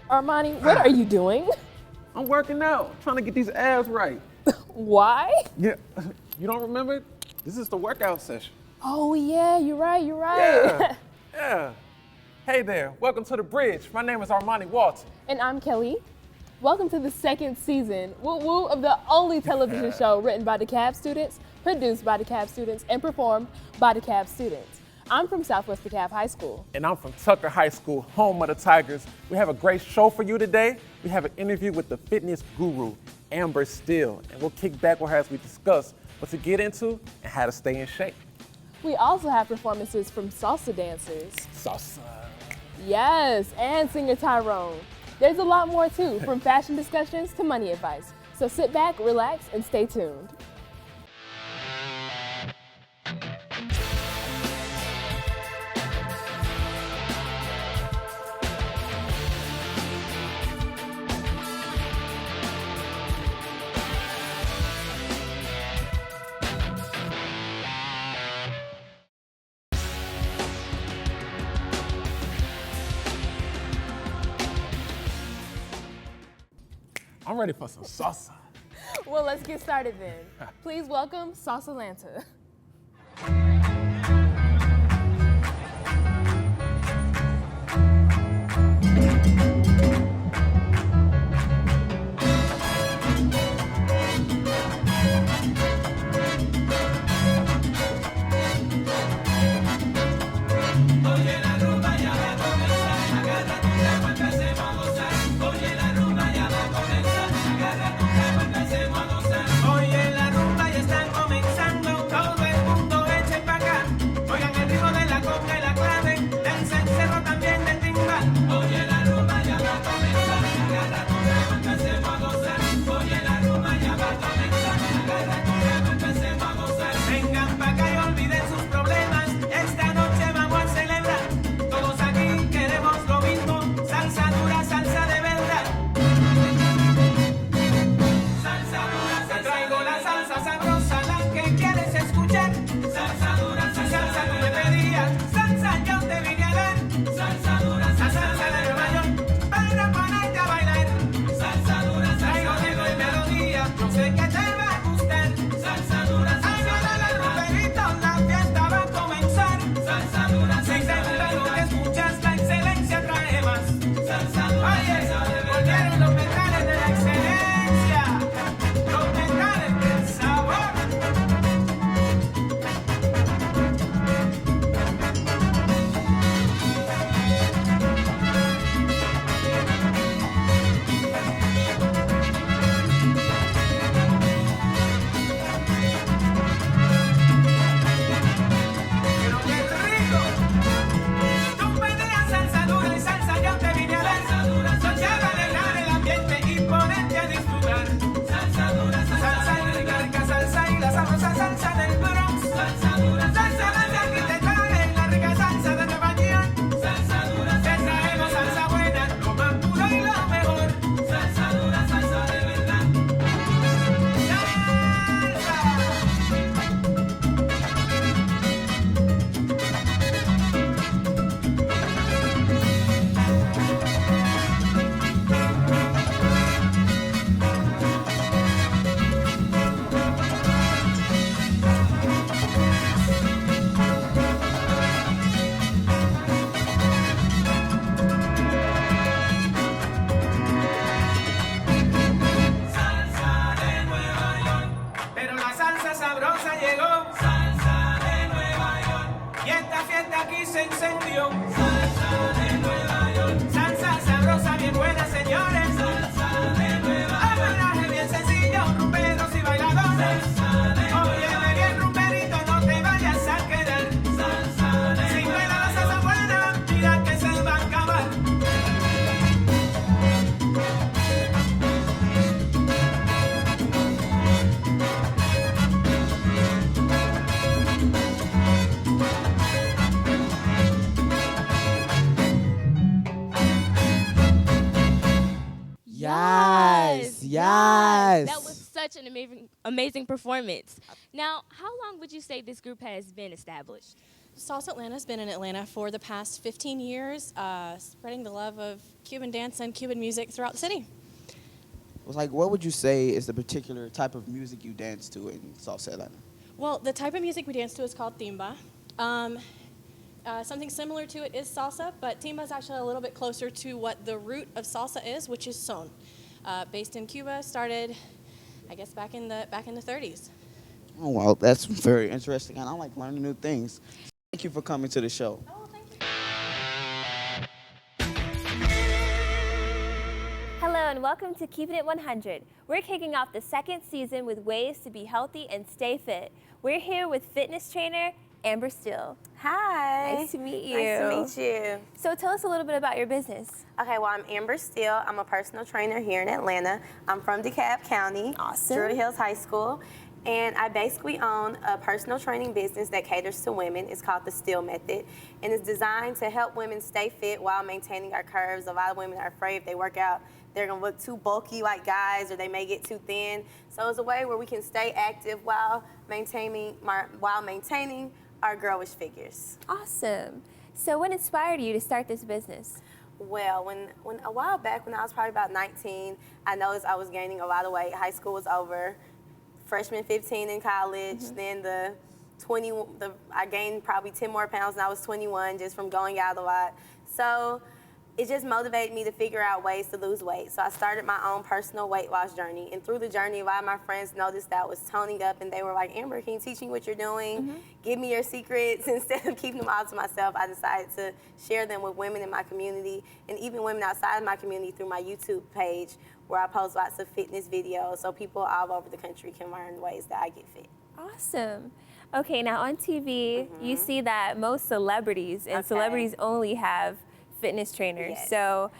Armani, what are you doing? I'm working out, trying to get these abs right. Why? Yeah, you don't remember? This is the workout session. Oh yeah, you're right. Yeah, yeah. Hey there, welcome to The Bridge. My name is Armani Walton. And I'm Kelly. Welcome to the second season, woo-woo, of the only television show written by DeKalb students, produced by DeKalb students, and performed by DeKalb students. I'm from Southwest DeKalb High School. And I'm from Tucker High School, home of the Tigers. We have a great show for you today. We have an interview with the fitness guru, Amber Steele, and we'll kick back with her as we discuss what to get into and how to stay in shape. We also have performances from salsa dancers. Salsa. Yes, and singer Tyrone. There's a lot more too, from fashion discussions to money advice. So sit back, relax, and stay tuned. I'm ready for some salsa. Well, let's get started then. Please welcome Salsa Lanta. Yes. That was such an amazing performance. Now, how long would you say this group has been established? Salsa Atlanta's been in Atlanta for the past 15 years, spreading the love of Cuban dance and Cuban music throughout the city. Was like, what would you say is the particular type of music you dance to in Salsa Atlanta? Well, the type of music we dance to is called timba. Something similar to it is salsa, but timba is actually a little bit closer to what the root of salsa is, which is son. Based in Cuba, started, I guess, back in the 30s. Oh, well, that's very interesting, and I like learning new things. Thank you for coming to the show. Oh, thank you. Hello and welcome to Keeping It 100. We're kicking off the second season with ways to be healthy and stay fit. We're here with fitness trainer Amber Steele. Hi. Nice to meet you. Nice to meet you. So tell us a little bit about your business. Okay, well, I'm Amber Steele. I'm a personal trainer here in Atlanta. I'm from DeKalb County, Awesome. Druid Hills High School, and I basically own a personal training business that caters to women. It's called the Steele Method, and it's designed to help women stay fit while maintaining our curves. A lot of women are afraid if they work out, they're gonna look too bulky like guys, or they may get too thin. So it's a way where we can stay active while maintaining our girlish figures. Awesome. So what inspired you to start this business? Well, when a while back, when I was probably about 19, I noticed I was gaining a lot of weight. High school was over, freshman 15 in college, then I gained probably 10 more pounds when I was 21 just from going out a lot. So it just motivated me to figure out ways to lose weight. So I started my own personal weight loss journey. And through the journey, a lot of my friends noticed that I was toning up, and they were like, Amber, can you teach me what you're doing? Give me your secrets. Instead of keeping them all to myself, I decided to share them with women in my community and even women outside of my community through my YouTube page, where I post lots of fitness videos so people all over the country can learn ways that I get fit. Awesome. Okay, now on TV, you see that most celebrities and celebrities only have fitness trainers. Yes. So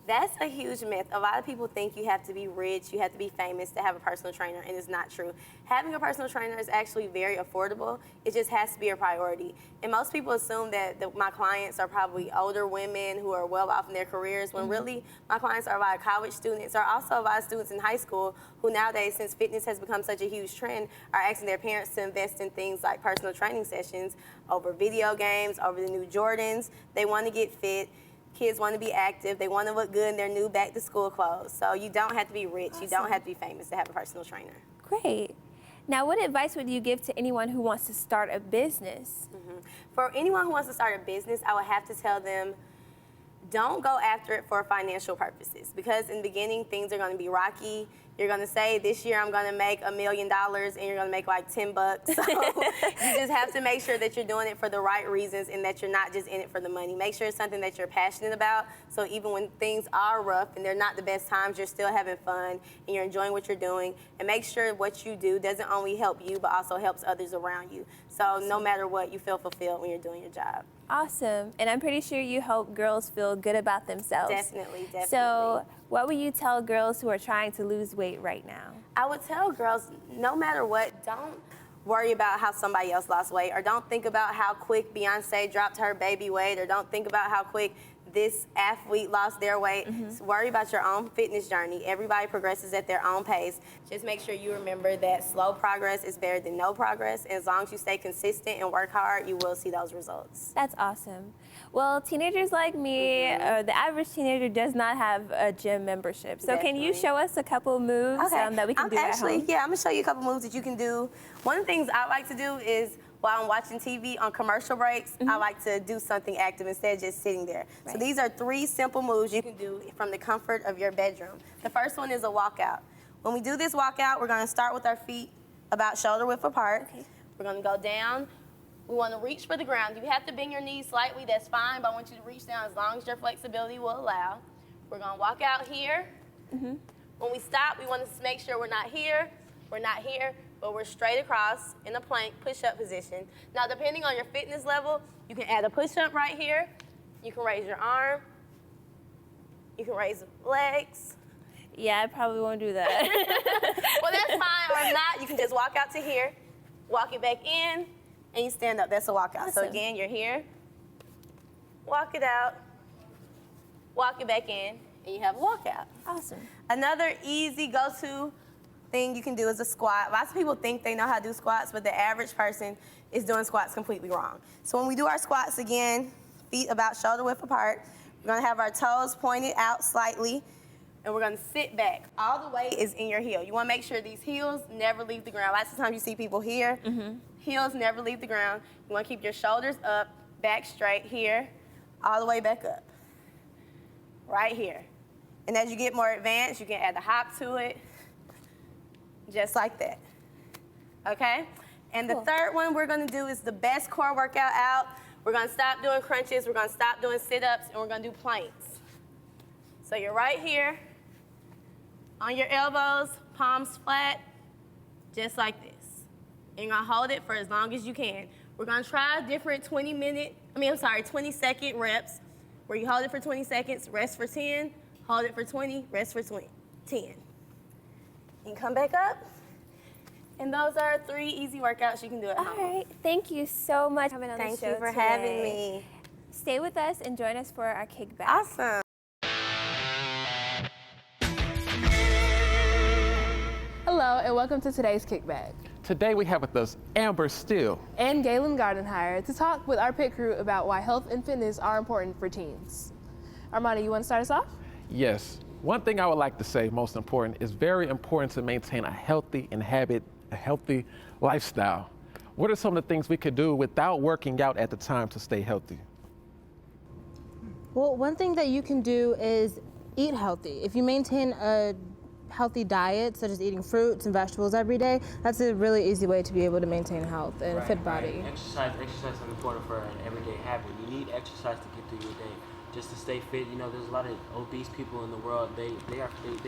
That's a huge myth. A lot of people think you have to be rich, you have to be famous to have a personal trainer, and it's not true. Having a personal trainer is actually very affordable. It just has to be a priority. And most people assume that my clients are probably older women who are well off in their careers, when really my clients are a lot of college students, or also a lot of students in high school who nowadays, since fitness has become such a huge trend, are asking their parents to invest in things like personal training sessions over video games, over the new Jordans. They want to get fit. Kids want to be active. They want to look good in their new back-to-school clothes. So you don't have to be rich. You don't have to be famous to have a personal trainer. great. Now, what advice would you give to anyone who wants to start a business? For anyone who wants to start a business, I would have to tell them, don't go after it for financial purposes, because in the beginning, things are going to be rocky. You're going to say, this year I'm going to make $1 million, and you're going to make like 10 bucks. So you just have to make sure that you're doing it for the right reasons and that you're not just in it for the money. Make sure it's something that you're passionate about, so even when things are rough and they're not the best times, you're still having fun and you're enjoying what you're doing. And make sure what you do doesn't only help you, but also helps others around you. So no matter what, you feel fulfilled when you're doing your job. Awesome. And I'm pretty sure you help girls feel good about themselves. Definitely, definitely. So what would you tell girls who are trying to lose weight right now? I would tell girls, no matter what, don't worry about how somebody else lost weight, or don't think about how quick Beyonce dropped her baby weight, or don't think about how quick this athlete lost their weight. So worry about your own fitness journey. Everybody progresses at their own pace. Just make sure you remember that slow progress is better than no progress. And as long as you stay consistent and work hard, you will see those results. That's awesome. Well, teenagers like me, the average teenager does not have a gym membership. So can you Definitely. show us a couple moves that we can do at home? Yeah, I'm gonna show you a couple moves that you can do. One of the things I like to do is, while I'm watching TV on commercial breaks, I like to do something active instead of just sitting there. So Right. these are 3 simple moves you can do from the comfort of your bedroom. The first one is a walkout. When we do this walkout, we're gonna start with our feet about shoulder width apart. Okay. We're gonna go down. We wanna reach for the ground. If you have to bend your knees slightly, that's fine, but I want you to reach down as long as your flexibility will allow. We're gonna walk out here. When we stop, we want to make sure we're not here, but we're straight across in a plank push-up position. Now, depending on your fitness level, you can add a push-up right here. You can raise your arm. You can raise the legs. Yeah, I probably won't do that. Well, that's fine. Or if not, you can just walk out to here, walk it back in, and you stand up. That's a walkout. So Awesome. again, you're here, walk it out, walk it back in, and you have a walkout. Awesome. Another easy go-to thing you can do is a squat. Lots of people think they know how to do squats, but the average person is doing squats completely wrong. So when we do our squats again, feet about shoulder width apart, we're gonna have our toes pointed out slightly, and we're gonna sit back. All the weight is in your heel. You wanna make sure these heels never leave the ground. Lots of times you see people here, heels never leave the ground. You wanna keep your shoulders up, back straight here, all the way back up, right here. And as you get more advanced, you can add the hop to it, just like that, okay? And the third one we're gonna do is the best core workout out. We're gonna stop doing crunches, we're gonna stop doing sit-ups, and we're gonna do planks. So you're right here, on your elbows, palms flat, just like this. And you're gonna hold it for as long as you can. We're gonna try different 20-second reps, where you hold it for 20 seconds, rest for 10, hold it for 20, rest for 10. And come back up. And those are 3 easy workouts you can do at home. All right, thank you so much for coming on the show Thank you for today. having me. Stay with us and join us for our kickback. Awesome. Hello, and welcome to today's kickback. Today we have with us Amber Steele. And Galen Gardenhire to talk with our pit crew about why health and fitness are important for teens. Armani, you want to start us off? Yes. One thing I would like to say, most important, is very important to maintain a healthy lifestyle. What are some of the things we could do without working out at the time to stay healthy? Well, one thing that you can do is eat healthy. If you maintain a healthy diet, such as eating fruits and vegetables every day, that's a really easy way to be able to maintain health and a fit body. Exercise is important for an everyday habit. You need exercise to get through your day, just to stay fit. You know, there's a lot of obese people in the world. They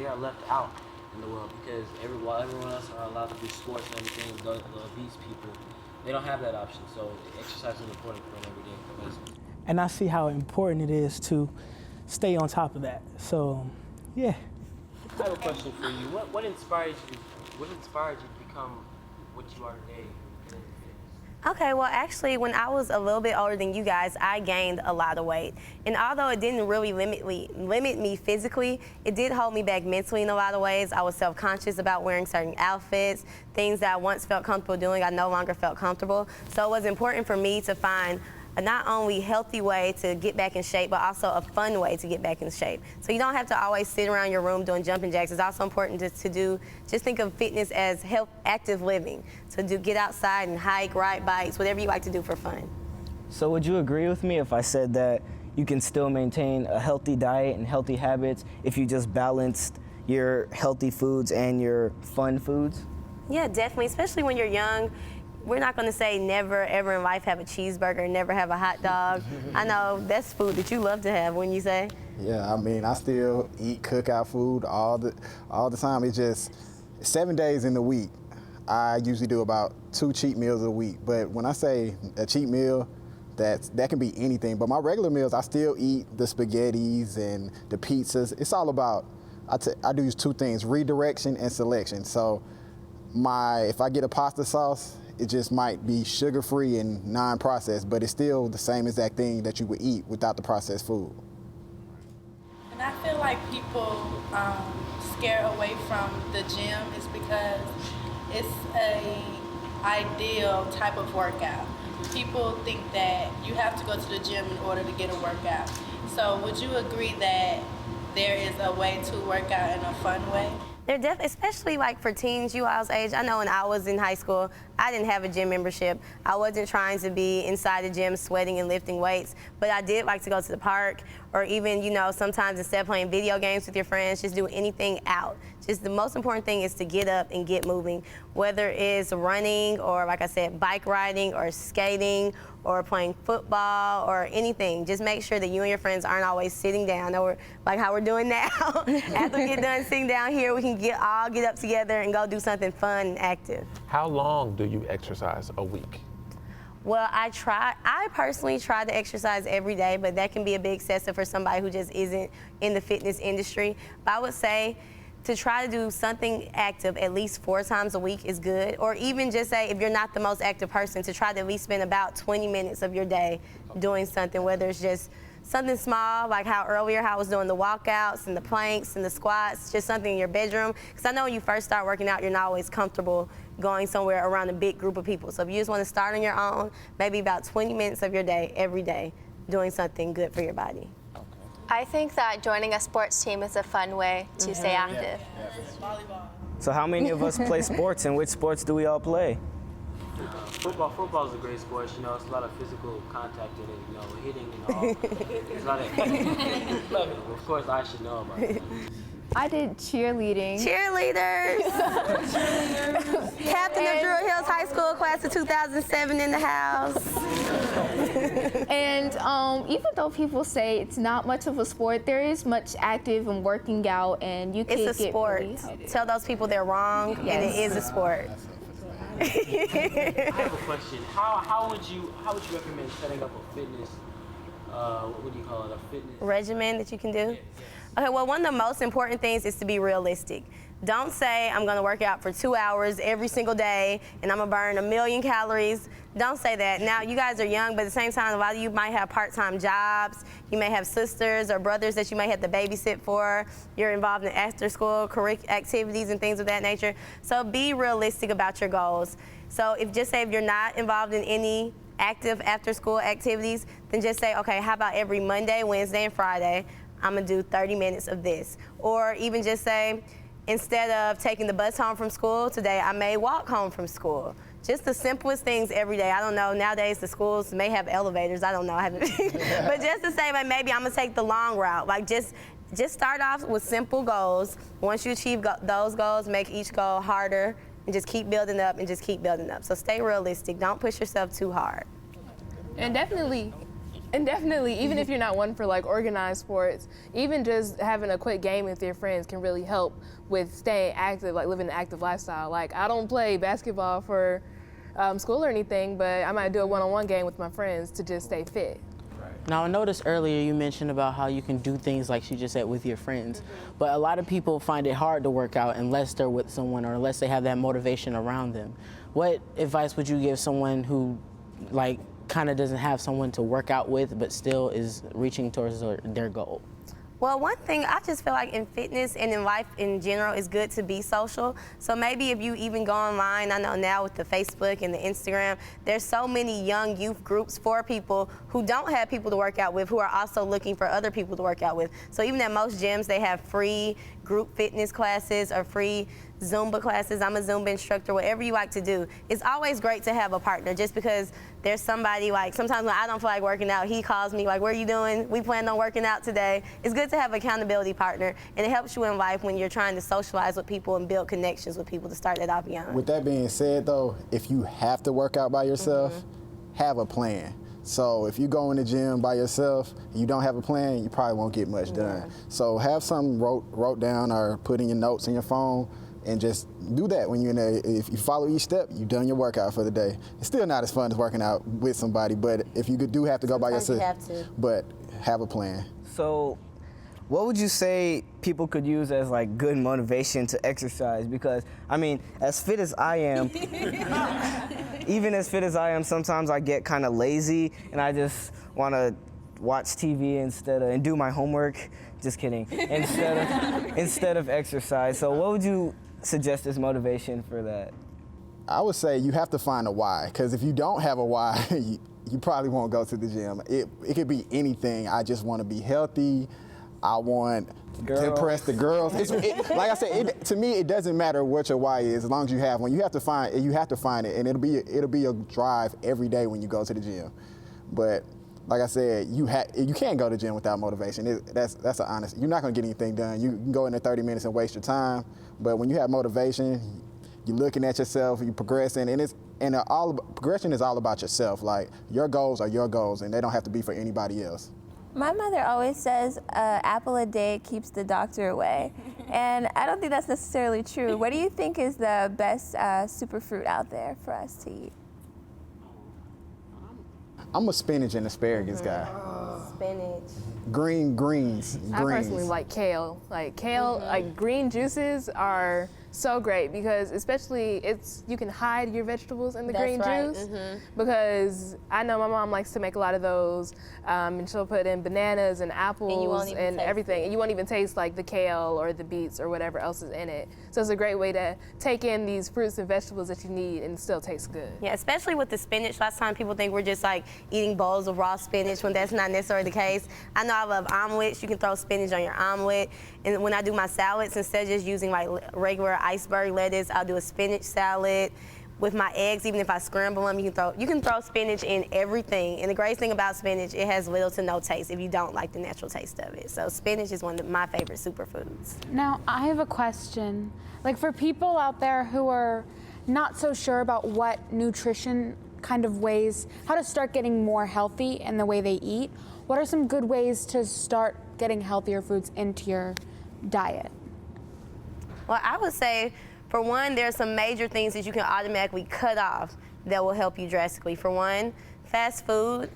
are left out in the world because while everyone else are allowed to do sports and everything, the obese people, they don't have that option. So exercise is important for an everyday basis. And I see how important it is to stay on top of that. So, yeah. I have a question for you. What inspired you? What inspired you to become what you are today? Okay, well, actually, when I was a little bit older than you guys, I gained a lot of weight. And although it didn't really limit me physically, it did hold me back mentally in a lot of ways. I was self-conscious about wearing certain outfits. Things that I once felt comfortable doing, I no longer felt comfortable. So it was important for me to find a not only healthy way to get back in shape, but also a fun way to get back in shape. So you don't have to always sit around your room doing jumping jacks. It's also important just think of fitness as active living. So get outside and hike, ride bikes, whatever you like to do for fun. So would you agree with me if I said that you can still maintain a healthy diet and healthy habits if you just balanced your healthy foods and your fun foods? Yeah, definitely, especially when you're young. We're not going to say never ever in life have a cheeseburger, never have a hot dog. I know that's food that you love to have, wouldn't you say? Yeah, I mean, I still eat cookout food all the time. It's just 7 days in the week. I usually do about 2 cheat meals a week. But when I say a cheat meal, that can be anything. But my regular meals, I still eat the spaghettis and the pizzas. It's all about, I do use 2 things, redirection and selection. So if I get a pasta sauce, it just might be sugar-free and non-processed, but it's still the same exact thing that you would eat without the processed food. And I feel like people scare away from the gym is because it's a ideal type of workout. People think that you have to go to the gym in order to get a workout. So would you agree that there is a way to work out in a fun way? They're especially like for teens, you all's age. I know when I was in high school, I didn't have a gym membership. I wasn't trying to be inside the gym sweating and lifting weights, but I did like to go to the park or even, sometimes instead of playing video games with your friends, just do anything out. Just the most important thing is to get up and get moving, whether it's running or, like I said, bike riding or skating or playing football or anything. Just make sure that you and your friends aren't always sitting down, or like how we're doing now. After we get done sitting down here, we can all get up together and go do something fun and active. How long do you exercise a week? Well, I personally try to exercise every day, but that can be a bit excessive for somebody who just isn't in the fitness industry. But I would say to try to do something active at least 4 times a week is good. Or even just say, if you're not the most active person, to try to at least spend about 20 minutes of your day doing something, whether it's just something small, like how earlier how I was doing the walkouts and the planks and the squats, just something in your bedroom. Because I know when you first start working out, you're not always comfortable going somewhere around a big group of people. So if you just want to start on your own, maybe about 20 minutes of your day, every day, doing something good for your body. I think that joining a sports team is a fun way to stay active. So how many of us play sports, and which sports do we all play? Football is a great sport. You know, it's a lot of physical contact in it. You know, hitting and all. There's a lot of. Well, of course, I should know about it. I did cheerleading. Cheerleaders! Captain of Druid Hills High School, class of 2007 in the house. And even though people say it's not much of a sport, there is much active and working out, and you can It's a sport. Tell those people they're wrong, and it is a sport. I have a question. How would you recommend setting up a fitness? What do you call it? A fitness regimen that you can do? Okay, well, one of the most important things is to be realistic. Don't say, I'm gonna work out for 2 hours every single day and I'm gonna burn 1,000,000 calories. Don't say that. Now, you guys are young, but at the same time, a lot of you might have part-time jobs. You may have sisters or brothers that you might have to babysit for. You're involved in after-school activities and things of that nature. So be realistic about your goals. So if you're not involved in any active after-school activities, then just say, okay, how about every Monday, Wednesday, and Friday, I'm gonna do 30 minutes of this. Or even just say, instead of taking the bus home from school today, I may walk home from school. Just the simplest things every day. I don't know, nowadays the schools may have elevators, I don't know. But just to say, like, maybe I'm gonna take the long route. Like just start off with simple goals. Once you achieve those goals, make each goal harder and just keep building up and just keep building up. So stay realistic, don't push yourself too hard. And definitely, even if you're not one for like organized sports, even just having a quick game with your friends can really help with staying active, like living an active lifestyle. Like I don't play basketball for school or anything, but I might do a one-on-one game with my friends to just stay fit. Now, I noticed earlier you mentioned about how you can do things like she just said with your friends, but a lot of people find it hard to work out unless they're with someone or unless they have that motivation around them. What advice would you give someone who like kind of doesn't have someone to work out with but still is reaching towards their goal? Well, one thing I just feel like in fitness and in life in general is good to be social. So maybe if you even go online, I know now with the Facebook and the Instagram, there's so many young youth groups for people who don't have people to work out with, who are also looking for other people to work out with. So even at most gyms, they have free group fitness classes or free Zumba classes. I'm a Zumba instructor, whatever you like to do. It's always great to have a partner just because there's somebody like, sometimes when I don't feel like working out, he calls me like, what are you doing? We planned on working out today. It's good to have an accountability partner, and it helps you in life when you're trying to socialize with people and build connections with people to start that off young. With that being said though, if you have to work out by yourself, have a plan. So if you go in the gym by yourself and you don't have a plan, you probably won't get much done. So have something wrote down or put in your notes in your phone, and just do that when you're in there. If you follow each step, you've done your workout for the day. It's still not as fun as working out with somebody, but if you do have to go by yourself, you have to. But have a plan. So what would you say people could use as like good motivation to exercise? Because I mean, as fit as I am, even as fit as I am, sometimes I get kind of lazy and I just want to watch TV and do my homework. Just kidding. Instead of exercise. So what would you suggest as motivation for that? I would say you have to find a why, because if you don't have a why, you probably won't go to the gym. It could be anything. I just want to be healthy. I want to impress the girls. Like I said, to me, it doesn't matter what your why is, as long as you have one. You have to find it, and it'll be a drive every day when you go to the gym. But like I said, you can't go to the gym without motivation. That's an honest. You're not gonna get anything done. You can go in there 30 minutes and waste your time, but when you have motivation, you're looking at yourself, you're progressing, and progression is all about yourself. Like your goals are your goals, and they don't have to be for anybody else. My mother always says, apple a day keeps the doctor away. And I don't think that's necessarily true. What do you think is the best superfruit out there for us to eat? I'm a spinach and asparagus guy. Spinach. Greens. I personally like kale. Like kale, like green juices are so great because especially you can hide your vegetables in the green juice because I know my mom likes to make a lot of those and she'll put in bananas and apples and everything and you won't even taste like the kale or the beets or whatever else is in it. So it's a great way to take in these fruits and vegetables that you need and still taste good. Yeah, especially with the spinach. Lots of times people think we're just like eating bowls of raw spinach when that's not necessarily the case. I know I love omelets. You can throw spinach on your omelet. And when I do my salads, instead of just using like regular iceberg lettuce, I'll do a spinach salad. With my eggs, even if I scramble them, you can throw spinach in everything. And the greatest thing about spinach, it has little to no taste if you don't like the natural taste of it. So spinach is one of my favorite superfoods. Now, I have a question. Like for people out there who are not so sure about what nutrition kind of ways, how to start getting more healthy in the way they eat, what are some good ways to start getting healthier foods into your diet? Well, I would say, for one, there's some major things that you can automatically cut off that will help you drastically. For one, fast food,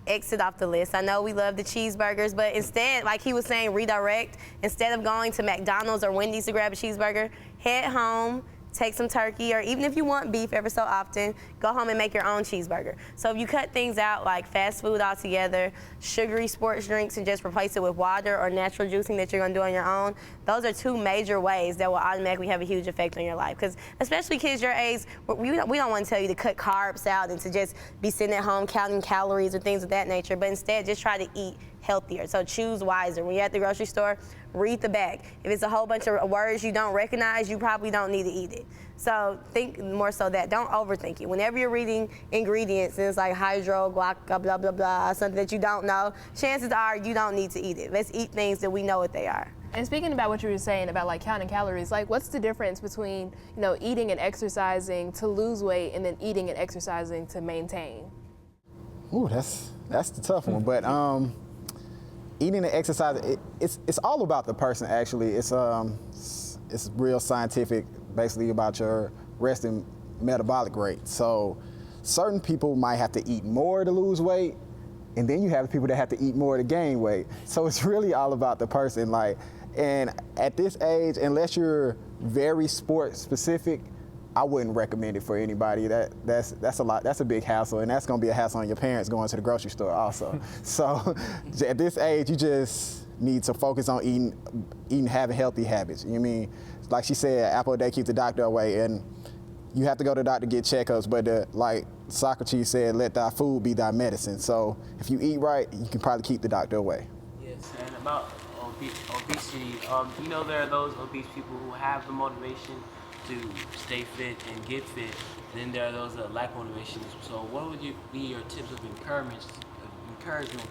exit off the list. I know we love the cheeseburgers, but instead, like he was saying, redirect. Instead of going to McDonald's or Wendy's to grab a cheeseburger, head home, take some turkey, or even if you want beef ever so often, go home and make your own cheeseburger. So if you cut things out like fast food altogether, sugary sports drinks, and just replace it with water or natural juicing that you're gonna do on your own, those are two major ways that will automatically have a huge effect on your life. Because especially kids your age, we don't want to tell you to cut carbs out and to just be sitting at home counting calories or things of that nature, but instead just try to eat healthier. So choose wiser. When you're at the grocery store, read the back. If it's a whole bunch of words you don't recognize, you probably don't need to eat it. So think more so that. Don't overthink it. Whenever you're reading ingredients and it's like hydro, guac, blah, blah, blah, something that you don't know, chances are you don't need to eat it. Let's eat things that we know what they are. And speaking about what you were saying about like counting calories, like what's the difference between, eating and exercising to lose weight and then eating and exercising to maintain? Ooh, that's the tough one. But eating and exercise, it's all about the person actually. It's real scientific, basically about your resting metabolic rate. So certain people might have to eat more to lose weight, and then you have people that have to eat more to gain weight. So it's really all about the person. And at this age, unless you're very sport specific, I wouldn't recommend it for anybody. That's a lot. That's a big hassle, and that's gonna be a hassle on your parents going to the grocery store also. So at this age, you just need to focus on eating, having healthy habits. You know what I mean? Like she said, apple a day keeps the doctor away, and you have to go to the doctor to get checkups. But like Socrates said, let thy food be thy medicine. So if you eat right, you can probably keep the doctor away. Yes, and about obesity, there are those obese people who have the motivation to stay fit and get fit, and then there are those that lack motivation. So what would be your tips of encouragement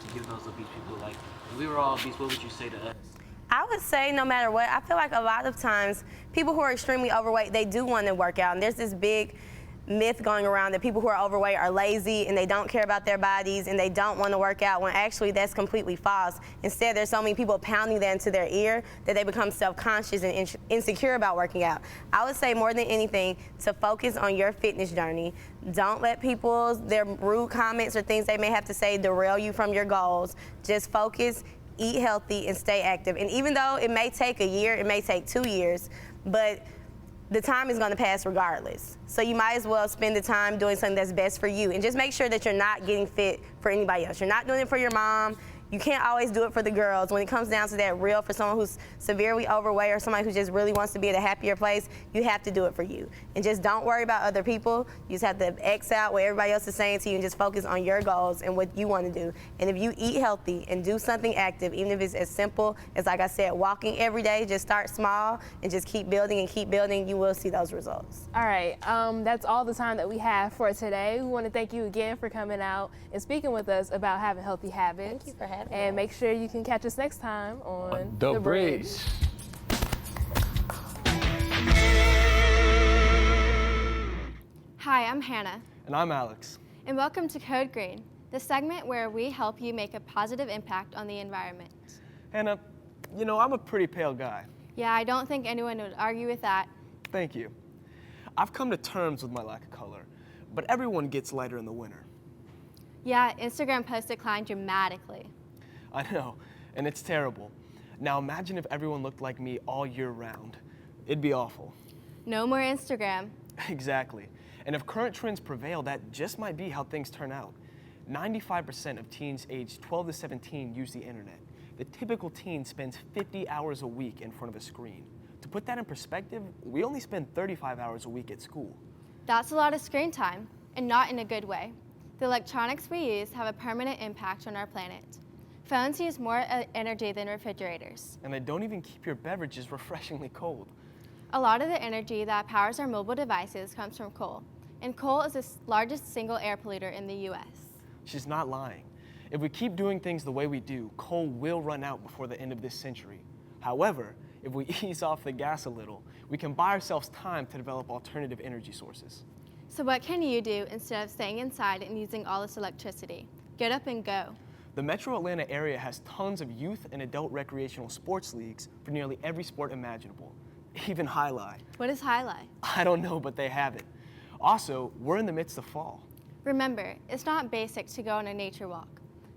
to give those obese people? Like, if we were all obese, what would you say to us? I would say no matter what, I feel like a lot of times people who are extremely overweight, they do want to work out. And there's this big myth going around that people who are overweight are lazy and they don't care about their bodies and they don't want to work out, when actually that's completely false. Instead, there's so many people pounding that into their ear that they become self-conscious and insecure about working out. I would say more than anything to focus on your fitness journey. Don't let their rude comments or things they may have to say derail you from your goals. Just focus, eat healthy, and stay active. And even though it may take a year, it may take 2 years, but the time is going to pass regardless. So you might as well spend the time doing something that's best for you, and just make sure that you're not getting fit for anybody else. You're not doing it for your mom. You can't always do it for the girls. When it comes down to that real, for someone who's severely overweight or somebody who just really wants to be at a happier place, you have to do it for you. And just don't worry about other people. You just have to X out what everybody else is saying to you and just focus on your goals and what you want to do. And if you eat healthy and do something active, even if it's as simple as, like I said, walking every day, just start small and just keep building and keep building, you will see those results. All right, that's all the time that we have for today. We want to thank you again for coming out and speaking with us about having healthy habits. Thank you for having me. And make sure you can catch us next time on The Bridge. Hi, I'm Hannah. And I'm Alex. And welcome to Code Green, the segment where we help you make a positive impact on the environment. Hannah, I'm a pretty pale guy. Yeah, I don't think anyone would argue with that. Thank you. I've come to terms with my lack of color, but everyone gets lighter in the winter. Yeah, Instagram posts decline dramatically. I know, and it's terrible. Now imagine if everyone looked like me all year round. It'd be awful. No more Instagram. Exactly. And if current trends prevail, that just might be how things turn out. 95% of teens aged 12 to 17 use the internet. The typical teen spends 50 hours a week in front of a screen. To put that in perspective, we only spend 35 hours a week at school. That's a lot of screen time, and not in a good way. The electronics we use have a permanent impact on our planet. Phones use more energy than refrigerators. And they don't even keep your beverages refreshingly cold. A lot of the energy that powers our mobile devices comes from coal, and coal is the largest single air polluter in the US. She's not lying. If we keep doing things the way we do, coal will run out before the end of this century. However, if we ease off the gas a little, we can buy ourselves time to develop alternative energy sources. So what can you do instead of staying inside and using all this electricity? Get up and go. The Metro Atlanta area has tons of youth and adult recreational sports leagues for nearly every sport imaginable, even Highlight. What is Highlight? I don't know, but they have it. Also, we're in the midst of fall. Remember, it's not basic to go on a nature walk.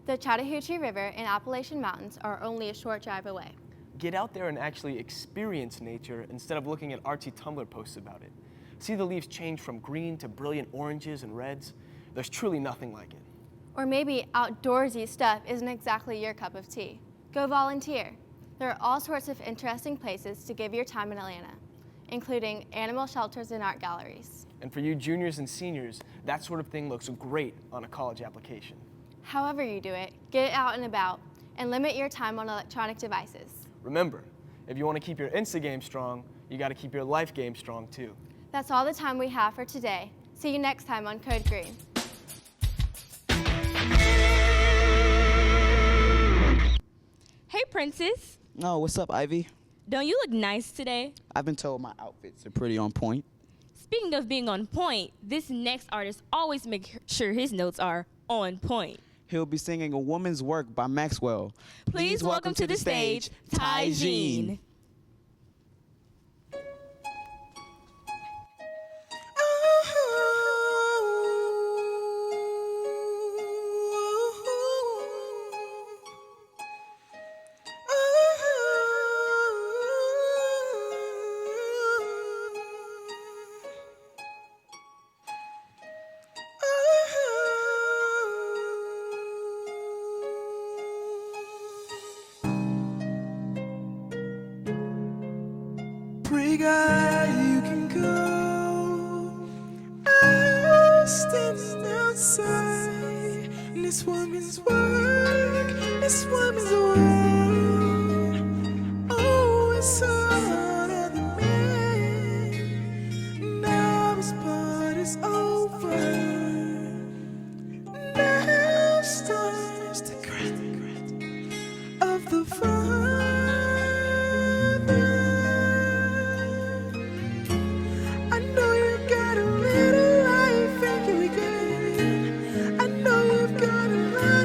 The Chattahoochee River and Appalachian Mountains are only a short drive away. Get out there and actually experience nature instead of looking at artsy Tumblr posts about it. See the leaves change from green to brilliant oranges and reds. There's truly nothing like it. Or maybe outdoorsy stuff isn't exactly your cup of tea. Go volunteer. There are all sorts of interesting places to give your time in Atlanta, including animal shelters and art galleries. And for you juniors and seniors, that sort of thing looks great on a college application. However you do it, get out and about, and limit your time on electronic devices. Remember, if you want to keep your Insta game strong, you got to keep your life game strong too. That's all the time we have for today. See you next time on Code Green. Hey, Princess. No, what's up, Ivy? Don't you look nice today? I've been told my outfits are pretty on point. Speaking of being on point, this next artist always makes sure his notes are on point. He'll be singing A Woman's Work by Maxwell. Please welcome to the stage, Ty Jean. Pretty guy, you can go. I'm standing outside. This woman's work, this woman's world. Oh, it's all of the man. Now his part is over. Now starts the grit of the fire.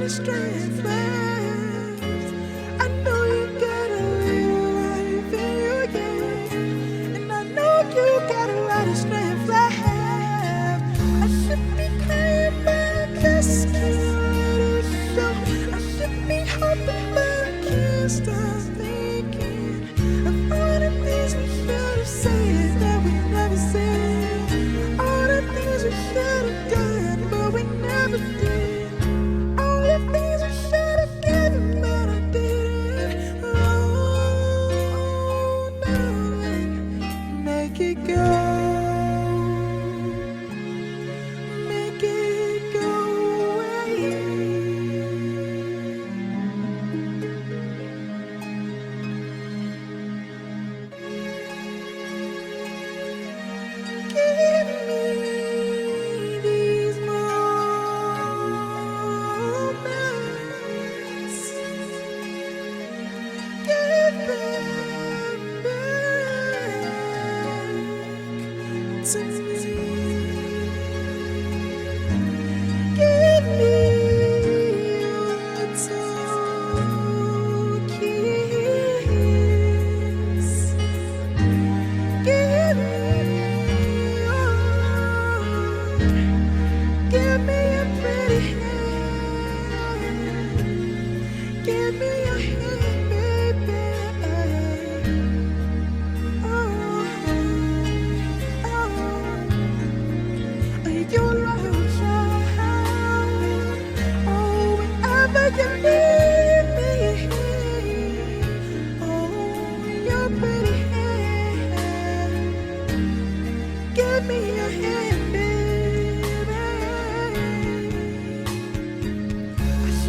Strength left.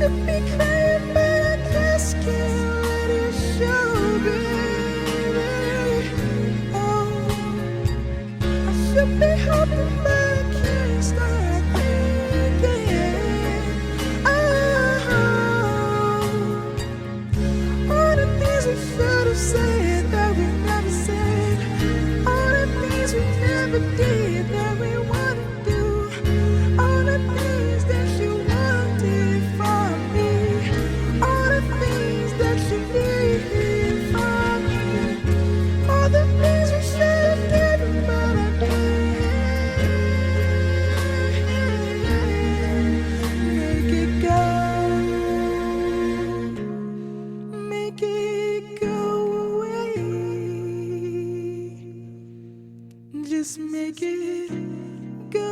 should be crying, but I just can't let it show, baby. Oh, I should be hoping, but I can't stop thinking. Oh, all the things we should have said that we never said. All the things we never did that we want to do. All the things that you wanted from me. All the things that you needed from me. All the things we should have given, but I didn't. Make it go. Make it go away. Just make it go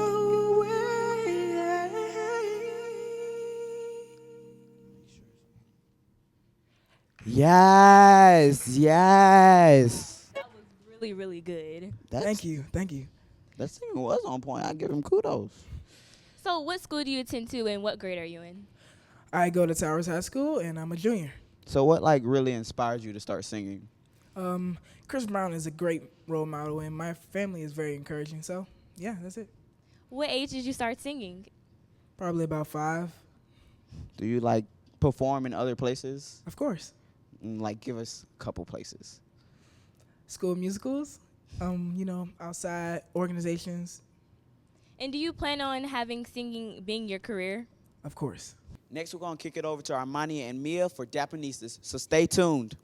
away. Yes, yes. Really, really good. Thank you. That singing was on point. I give him kudos. So, what school do you attend to, and what grade are you in? I go to Towers High School, and I'm a junior. So what like really inspired you to start singing? Chris Brown is a great role model, and my family is very encouraging. So, yeah, that's it. What age did you start singing? Probably about 5. Do you like perform in other places? Of course. Like give us a couple places. School musicals, outside organizations. And do you plan on having singing being your career? Of course. Next, we're gonna kick it over to Armani and Mia for Dapanistas. So stay tuned.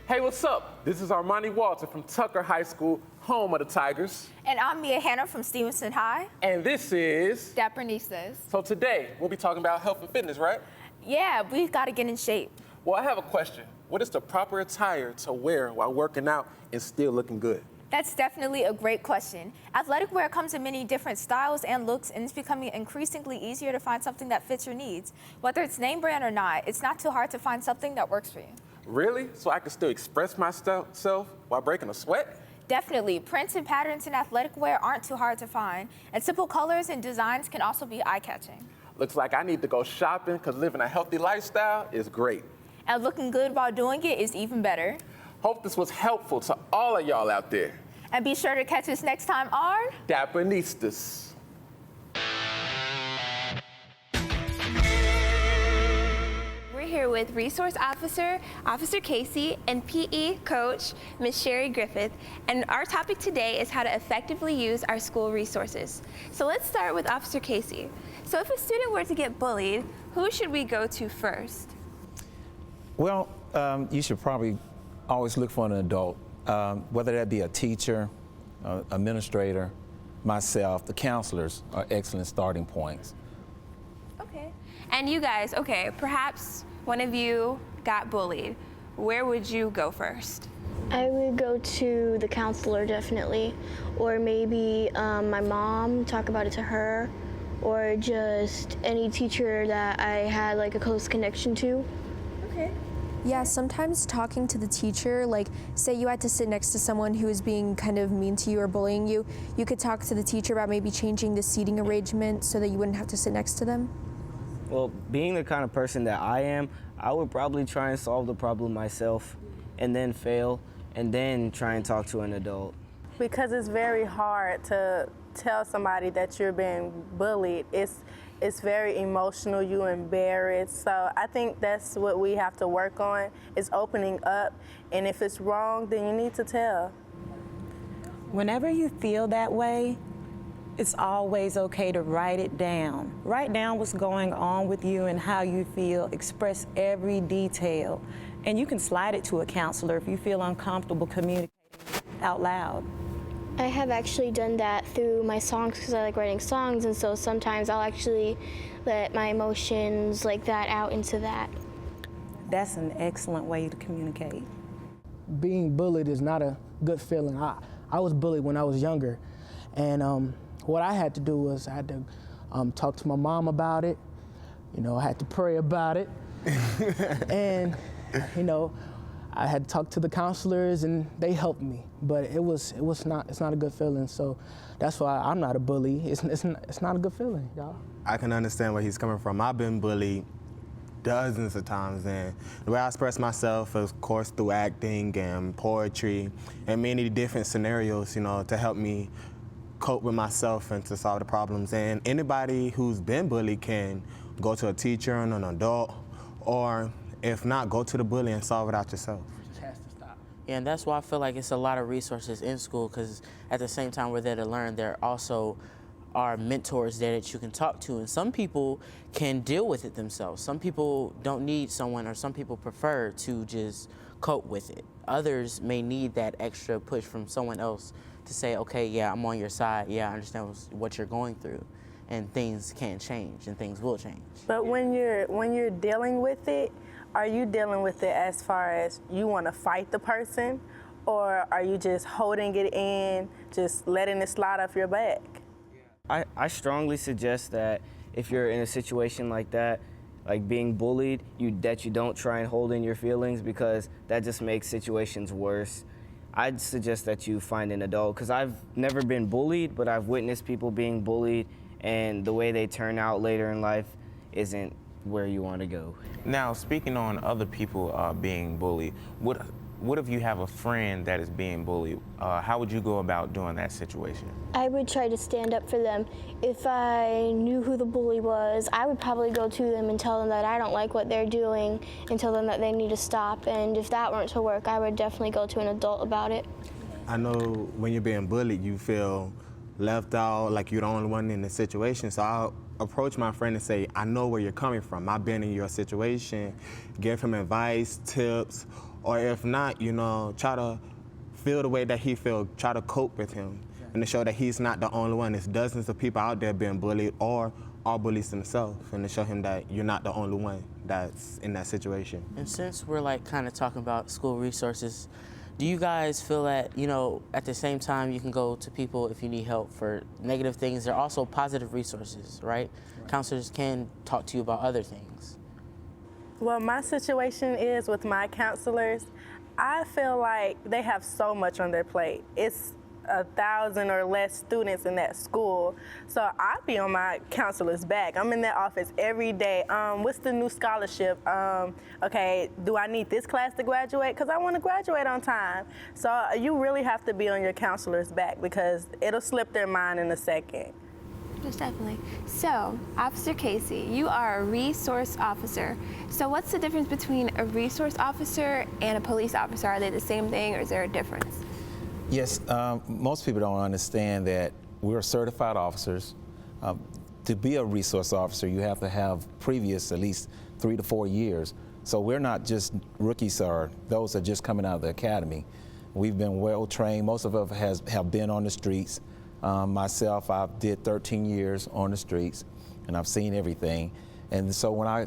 Hey, what's up? This is Armani Walter from Tucker High School, home of the Tigers. And I'm Mia Hanna from Stevenson High. And this is Dapanistas. So today, we'll be talking about health and fitness, right? Yeah, we've got to get in shape. Well, I have a question. What is the proper attire to wear while working out and still looking good? That's definitely a great question. Athletic wear comes in many different styles and looks, and it's becoming increasingly easier to find something that fits your needs. Whether it's name brand or not, it's not too hard to find something that works for you. Really? So I can still express myself while breaking a sweat? Definitely. Prints and patterns in athletic wear aren't too hard to find, and simple colors and designs can also be eye-catching. Looks like I need to go shopping because living a healthy lifestyle is great. And looking good while doing it is even better. Hope this was helpful to all of y'all out there. And be sure to catch us next time on Dapanistas. We're here with Resource Officer, Officer Casey, and PE Coach, Ms. Sherry Griffith. And our topic today is how to effectively use our school resources. So let's start with Officer Casey. So if a student were to get bullied, who should we go to first? Well, you should probably always look for an adult, whether that be a teacher, administrator, myself. The counselors are excellent starting points. Okay. And you guys, okay, perhaps one of you got bullied. Where would you go first? I would go to the counselor, definitely, or maybe my mom, talk about it to her, or just any teacher that I had like a close connection to. Okay. Yeah, sometimes talking to the teacher, like say you had to sit next to someone who was being kind of mean to you or bullying you, you could talk to the teacher about maybe changing the seating arrangement so that you wouldn't have to sit next to them. Well, being the kind of person that I am, I would probably try and solve the problem myself and then fail and then try and talk to an adult. Because it's very hard to tell somebody that you're being bullied. It's very emotional, you're embarrassed. So I think that's what we have to work on, is opening up. And if it's wrong, then you need to tell. Whenever you feel that way, it's always okay to write it down. Write down what's going on with you and how you feel. Express every detail. And you can slide it to a counselor if you feel uncomfortable communicating out loud. I have actually done that through my songs because I like writing songs, and so sometimes I'll actually let my emotions like that out into that. That's an excellent way to communicate. Being bullied is not a good feeling. I was bullied when I was younger, and what I had to do was I had to talk to my mom about it. You know, I had to pray about it, and you know, I had talked to the counselors and they helped me, but it's not a good feeling. So that's why I'm not a bully. It's not a good feeling, y'all. I can understand where he's coming from. I've been bullied dozens of times, and the way I express myself is, of course, through acting and poetry and many different scenarios, you know, to help me cope with myself and to solve the problems. And anybody who's been bullied can go to a teacher and an adult, or if not, go to the bully and solve it out yourself. Yeah, and that's why I feel like it's a lot of resources in school, because at the same time we're there to learn, there also are mentors there that you can talk to. And some people can deal with it themselves. Some people don't need someone, or some people prefer to just cope with it. Others may need that extra push from someone else to say, okay, yeah, I'm on your side. Yeah, I understand what you're going through. And things can change, and things will change. But when you're dealing with it, are you dealing with it as far as you want to fight the person, or are you just holding it in, just letting it slide off your back? I strongly suggest that if you're in a situation like that, like being bullied, that you don't try and hold in your feelings, because that just makes situations worse. I'd suggest that you find an adult, because I've never been bullied, but I've witnessed people being bullied, and the way they turn out later in life isn't where you want to go. Now, speaking on other people being bullied, what if you have a friend that is being bullied? How would you go about doing that situation? I would try to stand up for them. If I knew who the bully was, I would probably go to them and tell them that I don't like what they're doing and tell them that they need to stop. And if that weren't to work, I would definitely go to an adult about it. I know when you're being bullied, you feel left out, like you're the only one in the situation. So I'll approach my friend and say, I know where you're coming from. I've been in your situation. Give him advice, tips, or if not, you know, try to feel the way that he feels, try to cope with him, and to show that he's not the only one. There's dozens of people out there being bullied or are bullies themselves, and to show him that you're not the only one that's in that situation. And since we're like kind of talking about school resources, do you guys feel that, you know, at the same time you can go to people if you need help for negative things, there are also positive resources, right? Counselors can talk to you about other things. Well, my situation is with my counselors, I feel like they have so much on their plate. It's 1,000 or less students in that school. So I be on my counselor's back. I'm in that office every day. What's the new scholarship? Okay, do I need this class to graduate? Because I want to graduate on time. So you really have to be on your counselor's back, because it'll slip their mind in a second. Most definitely. So, Officer Casey, you are a resource officer. So what's the difference between a resource officer and a police officer? Are they the same thing, or is there a difference? Yes, most people don't understand that we're certified officers. To be a resource officer, you have to have previous at least 3 to 4 years. So we're not just rookies or those that are just coming out of the academy. We've been well trained. Most of us have been on the streets. Myself, I did 13 years on the streets, and I've seen everything. And so when I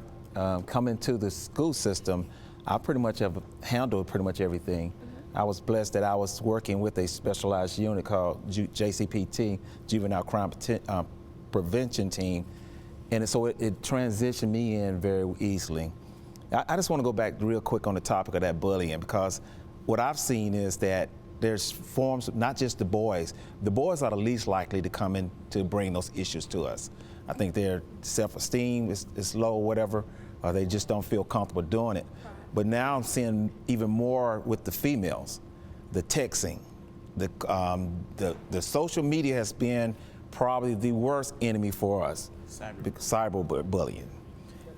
come into the school system, I pretty much have handled pretty much everything. I was blessed that I was working with a specialized unit called JCPT, Juvenile Crime Prevention Team, and so it transitioned me in very easily. I just want to go back real quick on the topic of that bullying, because what I've seen is that there's forms, not just the boys. The boys are the least likely to come in to bring those issues to us. I think their self-esteem is low or whatever, or they just don't feel comfortable doing it. But now I'm seeing even more with the females, the texting, the social media has been probably the worst enemy for us, cyberbullying.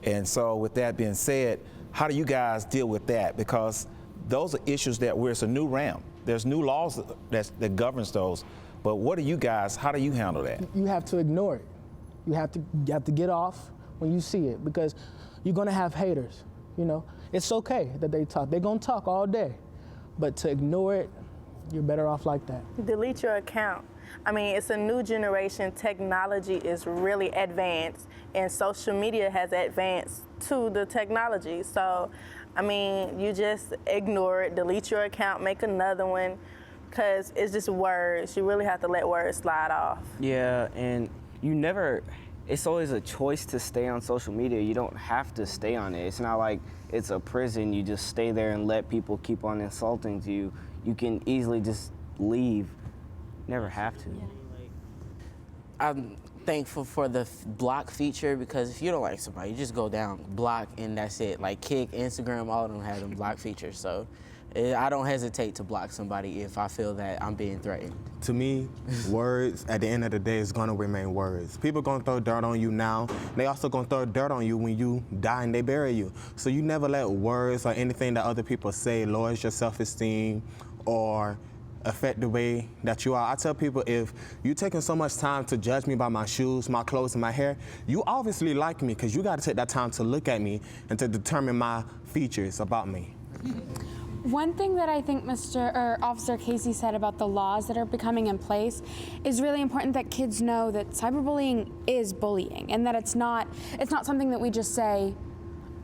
And so with that being said, how do you guys deal with that? Because those are issues that it's a new realm. There's new laws that governs those, but what do you guys, how do you handle that? You have to ignore it. You have to get off when you see it, because you're gonna have haters, you know? It's okay that they talk. They're gonna talk all day, but to ignore it, you're better off like that. Delete your account. I mean, it's a new generation. Technology is really advanced, and social media has advanced to the technology. So, I mean, you just ignore it, delete your account, make another one, because it's just words. You really have to let words slide off. Yeah, and you never, it's always a choice to stay on social media. You don't have to stay on it. It's not like it's a prison. You just stay there and let people keep on insulting you. You can easily just leave. Never have to. I'm thankful for the block feature, because if you don't like somebody, you just go down, block, and that's it. Like Kik, Instagram, all of them have them block features. So I don't hesitate to block somebody if I feel that I'm being threatened. To me, words at the end of the day is gonna remain words. People gonna throw dirt on you now. They also gonna throw dirt on you when you die and they bury you. So you never let words or anything that other people say lowers your self-esteem or affect the way that you are. I tell people, if you're taking so much time to judge me by my shoes, my clothes, and my hair, you obviously like me, because you gotta take that time to look at me and to determine my features about me. One thing that I think Officer Casey said about the laws that are becoming in place is really important, that kids know that cyberbullying is bullying, and that it's not something that we just say,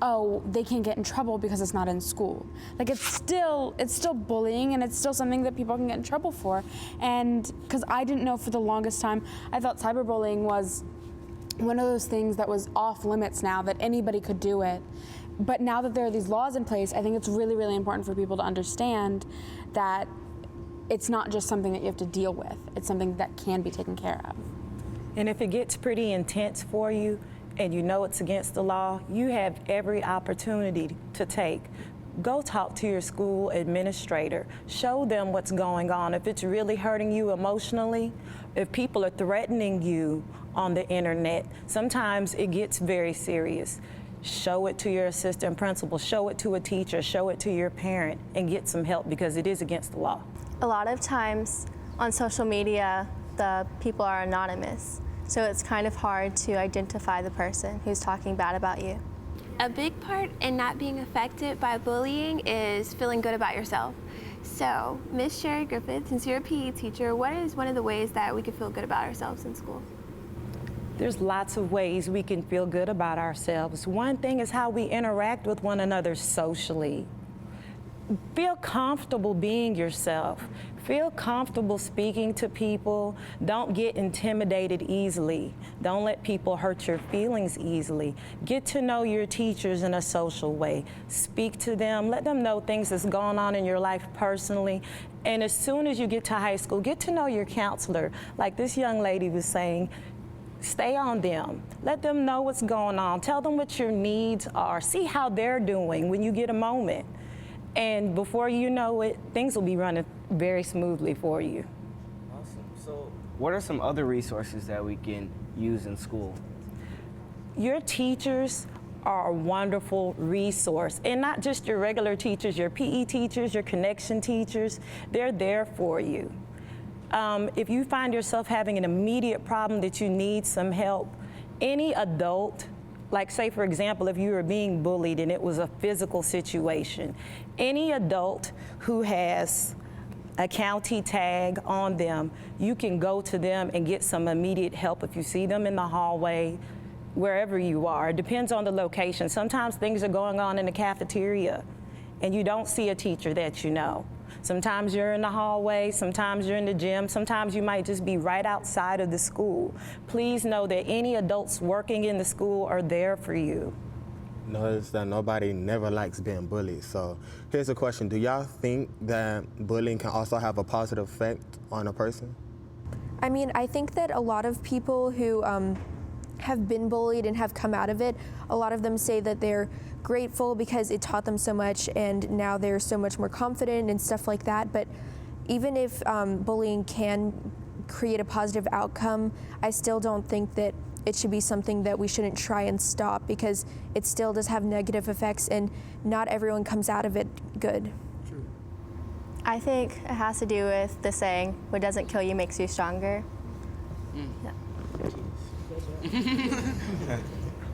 oh, they can't get in trouble because it's not in school. Like, it's still bullying, and it's still something that people can get in trouble for. And because I didn't know for the longest time, I thought cyberbullying was one of those things that was off limits now, that anybody could do it. But now that there are these laws in place, I think it's really, really important for people to understand that it's not just something that you have to deal with. It's something that can be taken care of. And if it gets pretty intense for you and you know it's against the law, you have every opportunity to go talk to your school administrator. Show them what's going on. If it's really hurting you emotionally, if people are threatening you on the internet, sometimes it gets very serious. Show it to your assistant principal, show it to a teacher, show it to your parent, and get some help, because it is against the law. A lot of times on social media, the people are anonymous, so it's kind of hard to identify the person who's talking bad about you. A big part in not being affected by bullying is feeling good about yourself. So, Miss Sherry Griffith, since you're a PE teacher, what is one of the ways that we can feel good about ourselves in school? There's lots of ways we can feel good about ourselves. One thing is how we interact with one another socially. Feel comfortable being yourself. Feel comfortable speaking to people. Don't get intimidated easily. Don't let people hurt your feelings easily. Get to know your teachers in a social way. Speak to them. Let them know things that's going on in your life personally. And as soon as you get to high school, get to know your counselor. Like this young lady was saying, stay on them. Let them know what's going on. Tell them what your needs are. See how they're doing when you get a moment. And before you know it, things will be running very smoothly for you. Awesome. So what are some other resources that we can use in school? Your teachers are a wonderful resource. And not just your regular teachers, your PE teachers, your connection teachers, they're there for you. If you find yourself having an immediate problem that you need some help, any adult, like say for example, if you were being bullied and it was a physical situation, any adult who has a county tag on them, you can go to them and get some immediate help if you see them in the hallway, wherever you are. It depends on the location. Sometimes things are going on in the cafeteria and you don't see a teacher that you know. Sometimes you're in the hallway, sometimes you're in the gym, sometimes you might just be right outside of the school. Please know that any adults working in the school are there for you. Notice that nobody never likes being bullied. So here's a question. Do y'all think that bullying can also have a positive effect on a person? I mean, I think that a lot of people who have been bullied and have come out of it, a lot of them say that they're grateful because it taught them so much and now they're so much more confident and stuff like that. But even if bullying can create a positive outcome, I still don't think that it should be something that we shouldn't try and stop, because it still does have negative effects and not everyone comes out of it good. True. I think it has to do with the saying, what doesn't kill you makes you stronger. Yeah.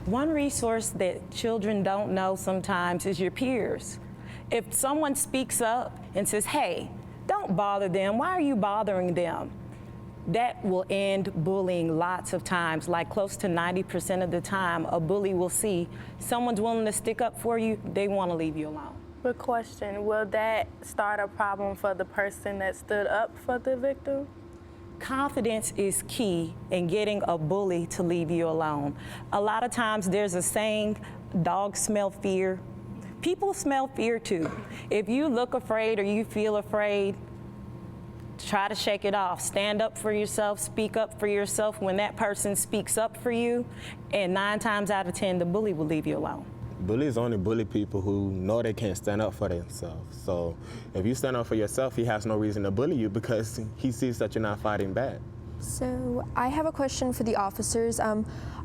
One resource that children don't know sometimes is your peers. If someone speaks up and says, hey, don't bother them, why are you bothering them? That will end bullying lots of times. Like close to 90% of the time, a bully will see someone's willing to stick up for you, they want to leave you alone. Good question. Will that start a problem for the person that stood up for the victim? confidence is key in getting a bully to leave you alone. A lot of times there's a saying, dogs smell fear. People smell fear too. If you look afraid or you feel afraid, try to shake it off. Stand up for yourself, speak up for yourself when that person speaks up for you, and 9 times out of 10, the bully will leave you alone. Bullies only bully people who know they can't stand up for themselves. So if you stand up for yourself, he has no reason to bully you because he sees that you're not fighting back. So I have a question for the officers.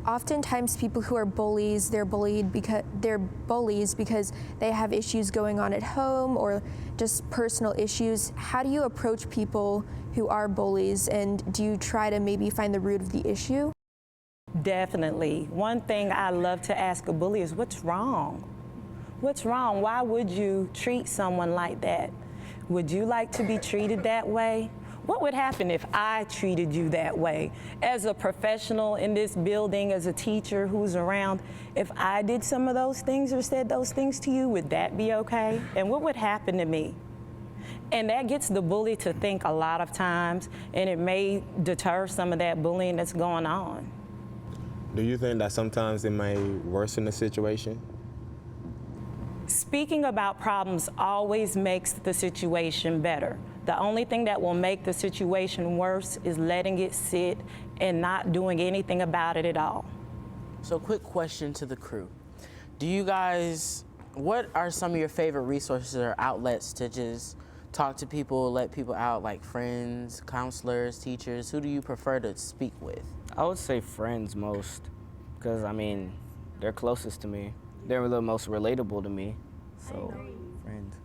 Oftentimes people who are bullies, they're bullies because they have issues going on at home or just personal issues. How do you approach people who are bullies, and do you try to maybe find the root of the issue? Definitely. One thing I love to ask a bully is, what's wrong? What's wrong? Why would you treat someone like that? Would you like to be treated that way? What would happen if I treated you that way? As a professional in this building, as a teacher who's around, if I did some of those things or said those things to you, would that be okay? And what would happen to me? And that gets the bully to think a lot of times, and it may deter some of that bullying that's going on. Do you think that sometimes it may worsen the situation? Speaking about problems always makes the situation better. The only thing that will make the situation worse is letting it sit and not doing anything about it at all. So quick question to the crew. Do you guys, what are some of your favorite resources or outlets to just talk to people, let people out, like friends, counselors, teachers? Who do you prefer to speak with? I would say friends most, because I mean, they're closest to me. They're the most relatable to me, so friends.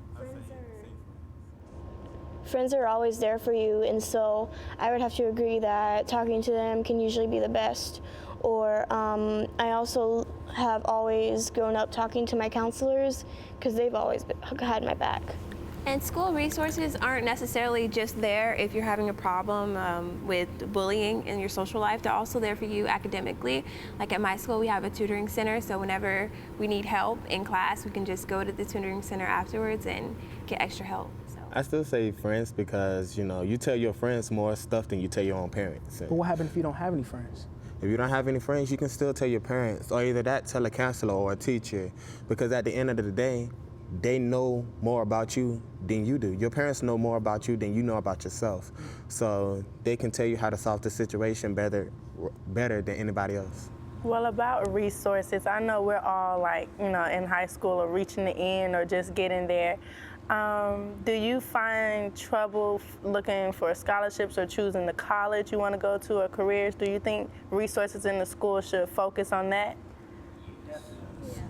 Friends are always there for you, and so I would have to agree that talking to them can usually be the best. Or I also have always grown up talking to my counselors because they've always had my back. And school resources aren't necessarily just there if you're having a problem with bullying in your social life. They're also there for you academically. Like at my school, we have a tutoring center, so whenever we need help in class, we can just go to the tutoring center afterwards and get extra help. I still say friends because, you know, you tell your friends more stuff than you tell your own parents. But what happens if you don't have any friends? If you don't have any friends, you can still tell your parents, or either that, tell a counselor or a teacher, because at the end of the day, they know more about you than you do. Your parents know more about you than you know about yourself. So they can tell you how to solve the situation better than anybody else. Well, about resources, I know we're all like, in high school or reaching the end or just getting there. Do you find trouble looking for scholarships or choosing the college you want to go to or careers? Do you think resources in the school should focus on that?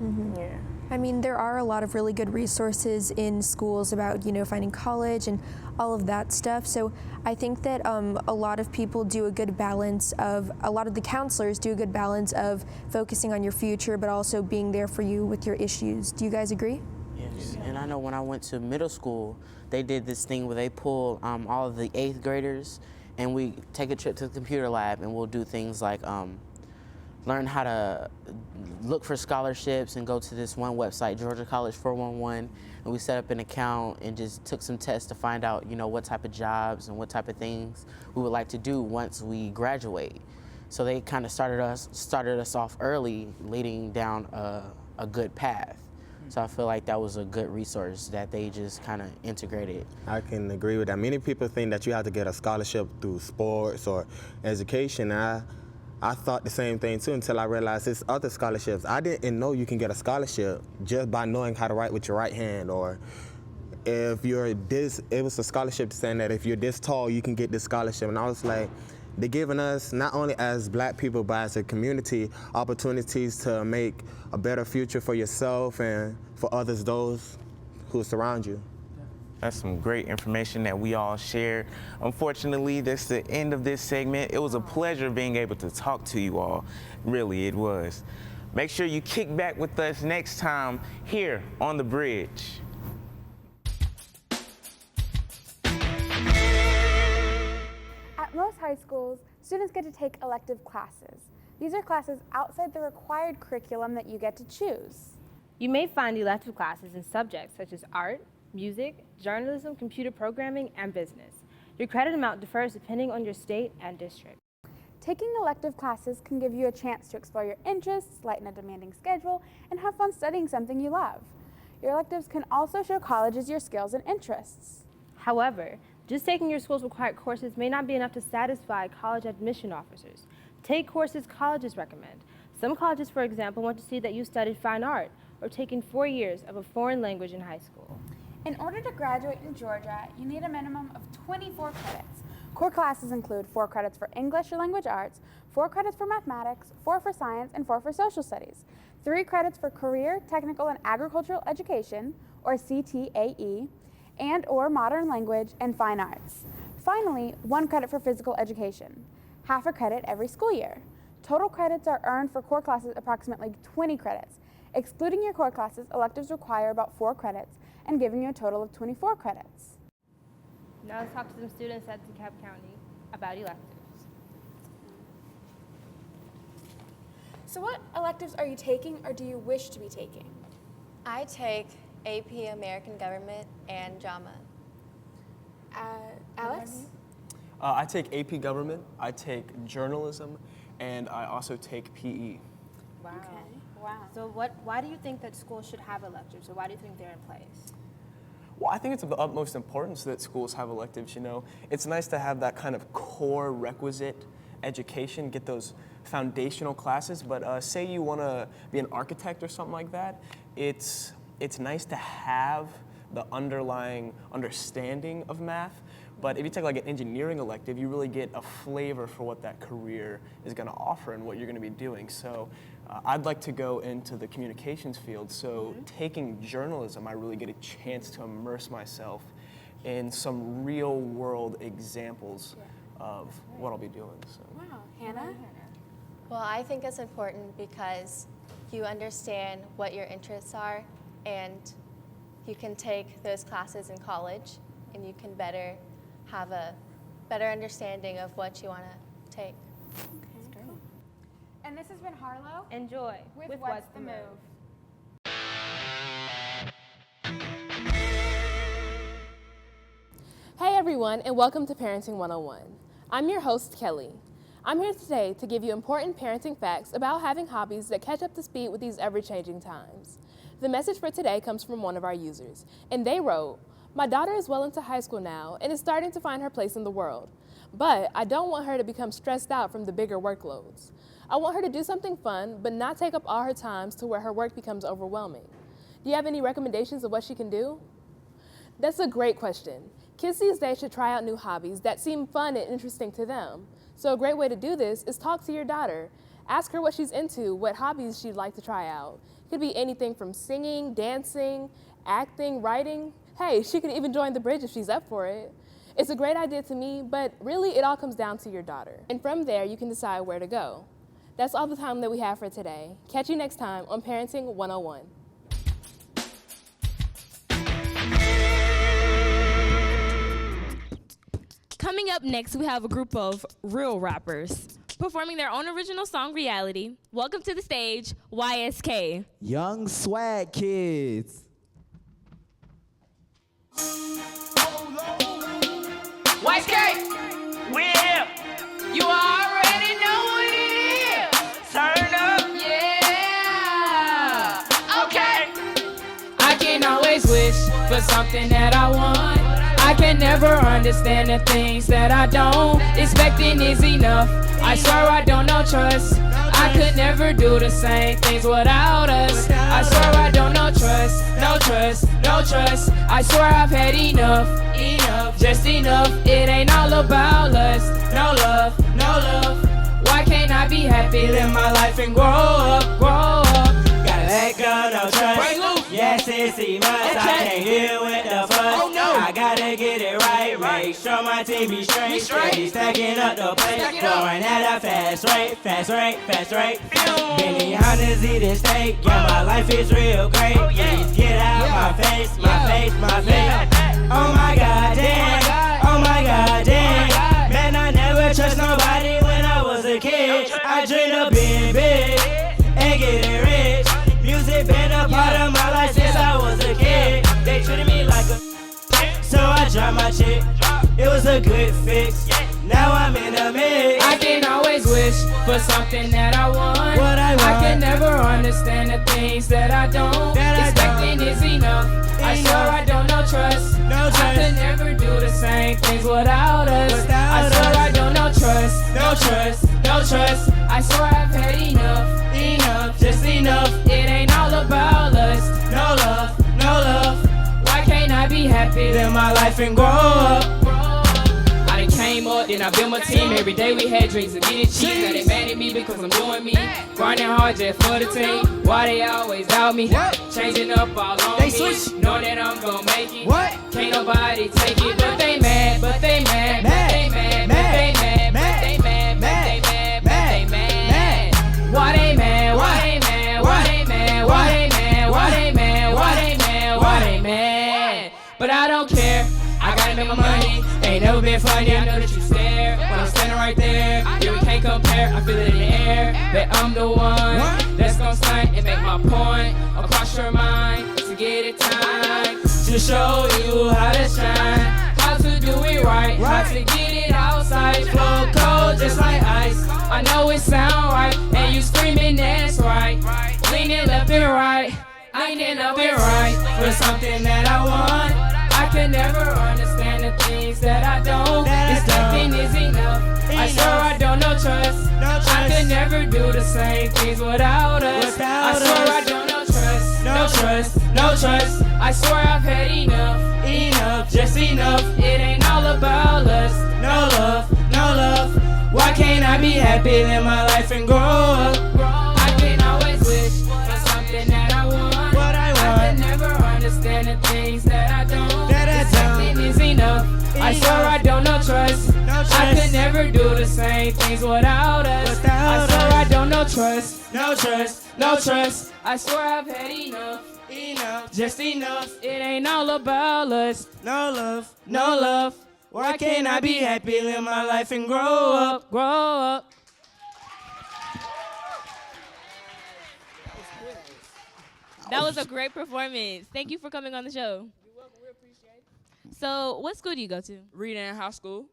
Mm-hmm. Yeah. I mean, there are a lot of really good resources in schools about, finding college and all of that stuff. So I think that a lot of people do a good balance of, a lot of the counselors do a good balance of focusing on your future, but also being there for you with your issues. Do you guys agree? Yes, and I know when I went to middle school, they did this thing where they pull all of the 8th graders, and we take a trip to the computer lab, and we'll do things like learn how to look for scholarships and go to this one website, Georgia College 411, and we set up an account and just took some tests to find out, what type of jobs and what type of things we would like to do once we graduate. So they kind of started us off early, leading down a good path. So I feel like that was a good resource that they just kind of integrated. I can agree with that. Many people think that you have to get a scholarship through sports or education. I thought the same thing too until I realized there's other scholarships. I didn't know you can get a scholarship just by knowing how to write with your right hand, or if you're this, it was a scholarship saying that if you're this tall, you can get this scholarship. And I was like, they're giving us, not only as black people, but as a community, opportunities to make a better future for yourself and for others, those who surround you. That's some great information that we all shared. Unfortunately, that's the end of this segment. It was a pleasure being able to talk to you all. Really, it was. Make sure you kick back with us next time here on The Bridge. At most high schools, students get to take elective classes. These are classes outside the required curriculum that you get to choose. You may find elective classes in subjects such as art, music, journalism, computer programming, and business. Your credit amount differs depending on your state and district. Taking elective classes can give you a chance to explore your interests, lighten a demanding schedule, and have fun studying something you love. Your electives can also show colleges your skills and interests. However, just taking your school's required courses may not be enough to satisfy college admission officers. Take courses colleges recommend. Some colleges, for example, want to see that you studied fine art or taken 4 years of a foreign language in high school. In order to graduate in Georgia, you need a minimum of 24 credits. Core classes include 4 credits for English or language arts, 4 credits for mathematics, 4 for science, and 4 for social studies, 3 credits for career, technical, and agricultural education, or CTAE, and or modern language and fine arts. Finally, 1 credit for physical education, half a credit every school year. Total credits are earned for core classes approximately 20 credits. Excluding your core classes, electives require about 4 credits and giving you a total of 24 credits. Now let's talk to some students at DeKalb County about electives. So what electives are you taking or do you wish to be taking? I take AP American Government and Drama. Alex? I take AP Government, I take Journalism, and I also take PE. Wow. Okay. Wow. So why do you think that schools should have electives, or why do you think they're in place? Well, I think it's of the utmost importance that schools have electives, you know. It's nice to have that kind of core requisite education, get those foundational classes, but say you want to be an architect or something like that, it's nice to have the underlying understanding of math. But if you take like an engineering elective, you really get a flavor for what that career is going to offer and what you're going to be doing. So I'd like to go into the communications field. So taking journalism, I really get a chance to immerse myself in some real world examples of what I'll be doing. So. Wow. Hannah? Well, I think it's important because you understand what your interests are and you can take those classes in college and you can have a better understanding of what you want to take. Okay, cool. And this has been Harlow. Enjoy with What's the Move? Hey everyone, and welcome to Parenting 101. I'm your host, Kelly. I'm here today to give you important parenting facts about having hobbies that catch up to speed with these ever-changing times. The message for today comes from one of our users, and they wrote, "My daughter is well into high school now and is starting to find her place in the world, but I don't want her to become stressed out from the bigger workloads. I want her to do something fun, but not take up all her times to where her work becomes overwhelming. Do you have any recommendations of what she can do?" That's a great question. Kids these days should try out new hobbies that seem fun and interesting to them. So a great way to do this is talk to your daughter. Ask her what she's into, what hobbies she'd like to try out. It could be anything from singing, dancing, acting, writing. Hey, she could even join the bridge if she's up for it. It's a great idea to me, but really it all comes down to your daughter. And from there, you can decide where to go. That's all the time that we have for today. Catch you next time on Parenting 101. Coming up next, we have a group of real rappers performing their own original song, Reality. Welcome to the stage, YSK. Young Swag Kids. YSK, we're here. You already know what it is. Turn up, yeah. Okay. I can always wish for something that I want. I can never understand the things that I don't. Expecting is enough. I swear I don't know trust. I could never do the same things without us. I swear I don't know trust. No trust, no trust. I swear I've had enough. Enough, just enough. It ain't all about lust. No love, no love. Why can't I be happy, live my life and grow up, grow up? Gotta let go, no trust. Yes, it's must. I can't deal with the fuss. Oh, no. I gotta get it right. Make sure my team be straight. Steady stacking up the plate. Going at a fast rate, fast rate, fast rate. Benny Hunters eating steak. Yeah, my life is real great. Please get out my face, my face, my face. Oh my God, damn. Oh my God, damn. Man, I never trust nobody when I was a kid. I dreamed of being big and getting rich. Music been a part of my life since I was a kid. They treated me like a so I dropped my chick. It was was a good fix. Now I'm in a mix. I can always wish for something that I want. What I want. I can never understand the things that I don't. Expecting is enough. I swear I don't know trust. I could never do the same things without us. I swear I don't know trust. No trust, no trust. I swear I've had enough. Enough, just enough. It ain't all about lust. No love, no love. Why can't I be happy? Live my life and grow up. I done came up, then I built my team. Every day we had drinks and getting cheap. Now they mad at me because I'm doing me. Grinding hard just for the team. Why they always doubt me? Changing up all on me. Knowing that I'm gonna make it. Can't nobody take it. But they mad, but they mad, but they mad, but they mad, but they mad, but they mad, but they mad. Why they mad? Why they mad? Why they mad? Why they mad? Why they mad? Why they mad? Why they mad? But I don't care. I gotta make my money. Ain't never been funny, I know that you stare. When I'm standing right there, yeah, we can't compare. I feel it in the air, that I'm the one that's gonna stunt and make my point across your mind. To get it time, to show you how to shine, how to do it right, how to get it outside. Flow cold just like ice. I know it sound right, and you screaming that's right. Leaning left and right, leaning up and right for something that I want. I can never understand the things that I don't. Expecting is enough. I swear I don't know trust. I can never do the same things without us. I swear I don't know trust. No trust, no trust. I swear I've had enough. Enough, just enough. It ain't all about lust. No love, no love. Why can't I be happy, live my life and grow up? I can always wish for something that I want. What I want. I can never understand the things that I don't. Expecting is enough. I swear I don't know trust. I could never do the same things without us. I swear I don't know trust. No trust, no trust. I swear I've had enough. Enough, just enough. It ain't all about us. No love, No love. Why can't I be happy, live my life and grow up? Grow up. That was a great performance. Thank you for coming on the show. You're welcome. We appreciate it. So, what school do you go to? Reading High School,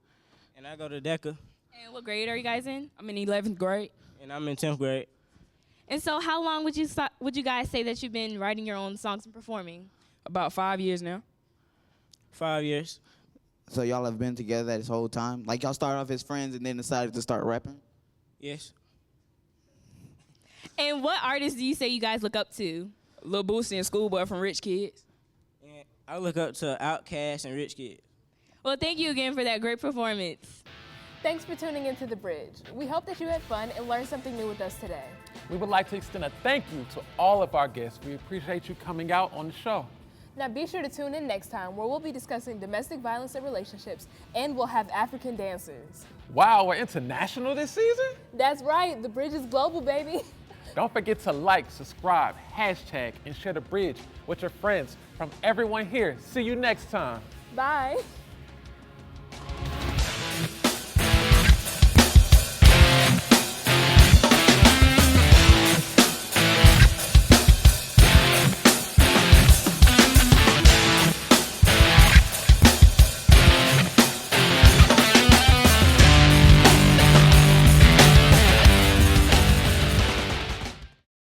and I go to DeKalb. And what grade are you guys in? I'm in 11th grade, and I'm in 10th grade. And so, how long would you guys say that you've been writing your own songs and performing? About 5 years now. 5 years. So y'all have been together this whole time? Like y'all started off as friends and then decided to start rapping? Yes. And what artists do you say you guys look up to? Lil Boosie and Schoolboy from Rich Kids. And I look up to Outkast and Rich Kids. Well, thank you again for that great performance. Thanks for tuning into The Bridge. We hope that you had fun and learned something new with us today. We would like to extend a thank you to all of our guests. We appreciate you coming out on the show. Now be sure to tune in next time where we'll be discussing domestic violence and relationships, and we'll have African dancers. Wow, we're international this season? That's right, The Bridge is global, baby. Don't forget to like, subscribe, hashtag, and share The Bridge with your friends. From everyone here, see you next time. Bye.